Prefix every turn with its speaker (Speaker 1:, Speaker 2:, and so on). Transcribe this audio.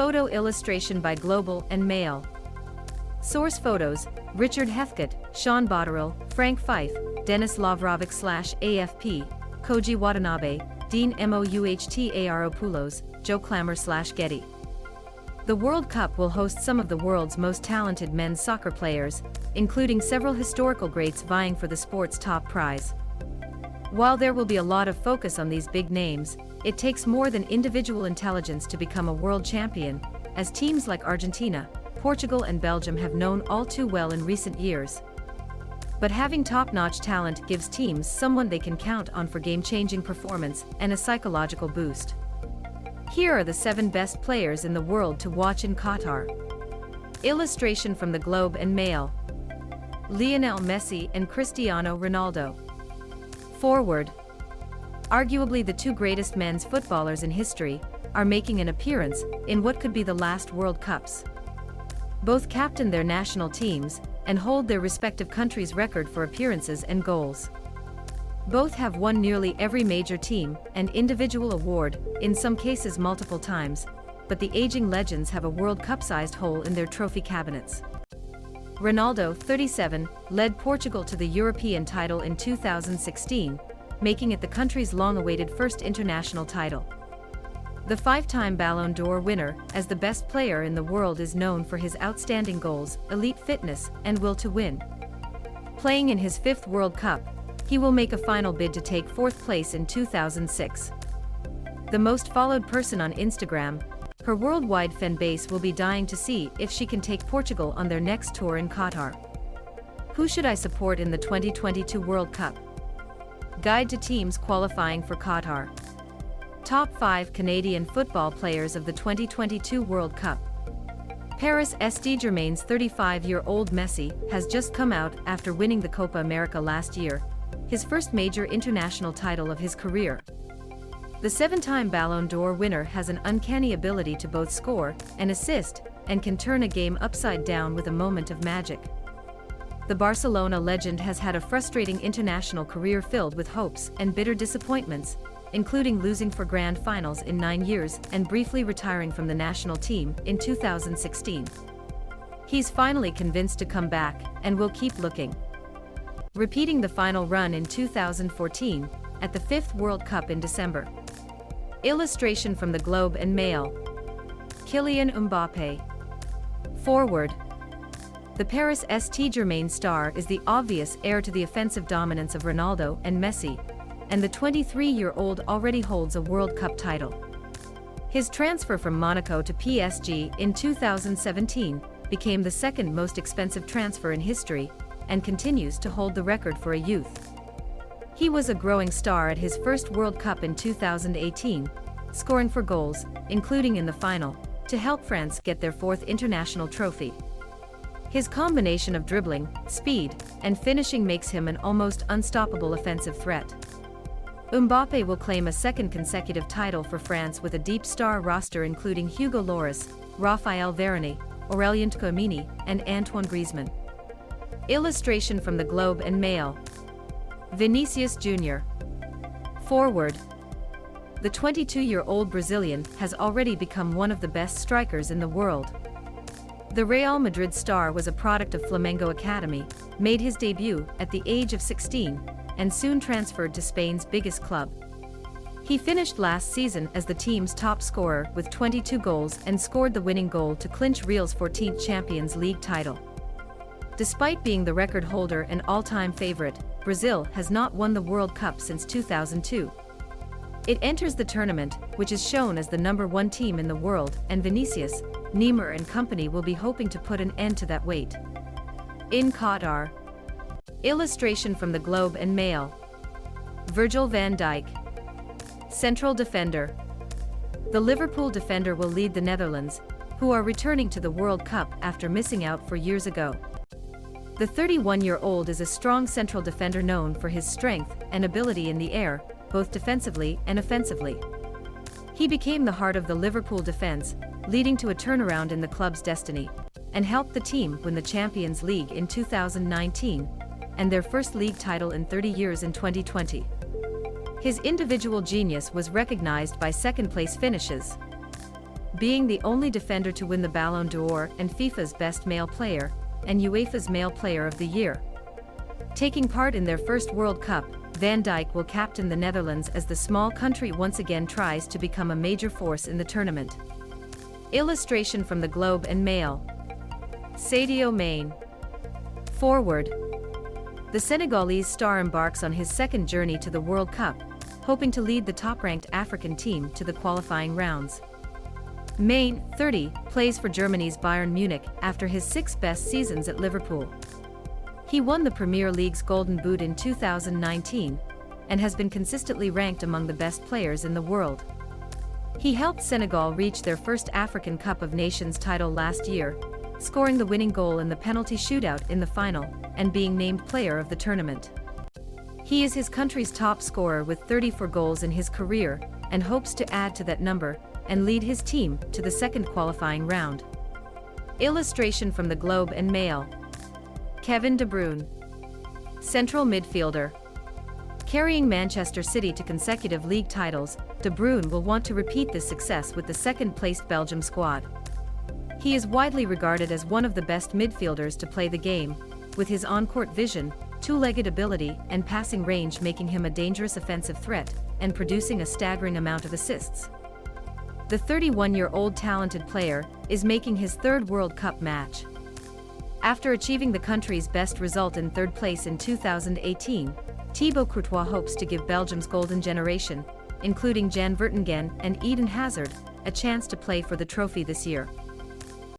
Speaker 1: Photo illustration by Global and Mail. Source photos: Richard Heathcote, SHAUN BOTTERILL, FRANK FIFE, DENIS LOVROVIC /AFP, KOJI WATANABE, Dean MOUHTAROPoulos, Joe KLAMAR /Getty. The World Cup will host some of the world's most talented men's soccer players, including several historical greats vying for the sport's top prize. While there will be a lot of focus on these big names, it takes more than individual intelligence to become a world champion, as teams like Argentina, Portugal and Belgium have known all too well in recent years. But having top-notch talent gives teams someone they can count on for game-changing performance and a psychological boost. Here are the 7 best players in the world to watch in Qatar. Illustration from the Globe and Mail. Lionel Messi and Cristiano Ronaldo. Forward. Arguably the 2 greatest men's footballers in history are making an appearance in what could be the last World Cups. Both captain their national teams and hold their respective countries' record for appearances and goals. Both have won nearly every major team and individual award, in some cases multiple times, but the aging legends have a World Cup-sized hole in their trophy cabinets. Ronaldo, 37, led Portugal to the European title in 2016, making it the country's long-awaited first international title. The 5-time Ballon d'Or winner, as the best player in the world, is known for his outstanding goals, elite fitness, and will to win. Playing in his 5th World Cup, he will make a final bid to take 4th place in 2006. The most followed person on Instagram, her worldwide fan base will be dying to see if she can take Portugal on their next tour in Qatar. Who should I support in the 2022 World Cup? Guide to teams qualifying for Qatar. Top 5 Canadian football players of the 2022 World Cup. Paris Saint-Germain's 35-year-old Messi has just come out after winning the Copa America last year, his first major international title of his career. The 7-time Ballon d'Or winner has an uncanny ability to both score and assist, and can turn a game upside down with a moment of magic. The Barcelona legend has had a frustrating international career filled with hopes and bitter disappointments, including losing for grand finals in 9 years and briefly retiring from the national team in 2016. He's finally convinced to come back and will keep looking. Repeating the final run in 2014, at the 5th World Cup in December. Illustration from the Globe and Mail. Kylian Mbappé. Forward. The Paris Saint-Germain star is the obvious heir to the offensive dominance of Ronaldo and Messi, and the 23-year-old already holds a World Cup title. His transfer from Monaco to PSG in 2017 became the 2nd most expensive transfer in history, and continues to hold the record for a youth. He was a growing star at his first World Cup in 2018, scoring 4 goals, including in the final, to help France get their 4th international trophy. His combination of dribbling, speed, and finishing makes him an almost unstoppable offensive threat. Mbappé will claim a 2nd consecutive title for France with a deep star roster including Hugo Lloris, Raphael Varane, Aurélien Tchouameni, and Antoine Griezmann. Illustration from the Globe and Mail. Vinicius Jr. Forward. The 22-year-old Brazilian has already become one of the best strikers in the world. The Real Madrid star was a product of Flamengo Academy, made his debut at the age of 16, and soon transferred to Spain's biggest club. He finished last season as the team's top scorer with 22 goals and scored the winning goal to clinch Real's 14th Champions League title. Despite being the record holder and all-time favorite, Brazil has not won the World Cup since 2002. It enters the tournament, which is shown as the #1 team in the world, and Vinicius, Neymar and company will be hoping to put an end to that wait. In Qatar. Illustration from the Globe and Mail. Virgil van Dijk. Central defender. The Liverpool defender will lead the Netherlands, who are returning to the World Cup after missing out 4 years ago. The 31-year-old is a strong central defender known for his strength and ability in the air, both defensively and offensively. He became the heart of the Liverpool defense, leading to a turnaround in the club's destiny, and helped the team win the Champions League in 2019, and their first league title in 30 years in 2020. His individual genius was recognized by second-place finishes. being the only defender to win the Ballon d'Or and FIFA's Best Male Player and UEFA's Male Player of the Year. Taking part in their first World Cup, Van Dijk will captain the Netherlands as the small country once again tries to become a major force in the tournament. Illustration from the Globe and Mail. Sadio Mane. Forward. The Senegalese star embarks on his second journey to the World Cup, hoping to lead the top-ranked African team to the qualifying rounds. Mane, 30, plays for Germany's Bayern Munich after his 6 best seasons at Liverpool. He won the Premier League's Golden Boot in 2019 and has been consistently ranked among the best players in the world. He helped Senegal reach their first African Cup of Nations title last year, scoring the winning goal in the penalty shootout in the final and being named player of the tournament. He is his country's top scorer with 34 goals in his career and hopes to add to that number and lead his team to the second qualifying round. Illustration from the Globe and Mail. Kevin De Bruyne. Central midfielder. Carrying Manchester City to consecutive league titles, De Bruyne will want to repeat this success with the second-placed Belgium squad. He is widely regarded as one of the best midfielders to play the game, with his on-court vision, two-legged ability and passing range making him a dangerous offensive threat and producing a staggering amount of assists. The 31-year-old talented player is making his third World Cup match. After achieving the country's best result in third place in 2018, Thibaut Courtois hopes to give Belgium's golden generation, including Jan Vertonghen and Eden Hazard, a chance to play for the trophy this year.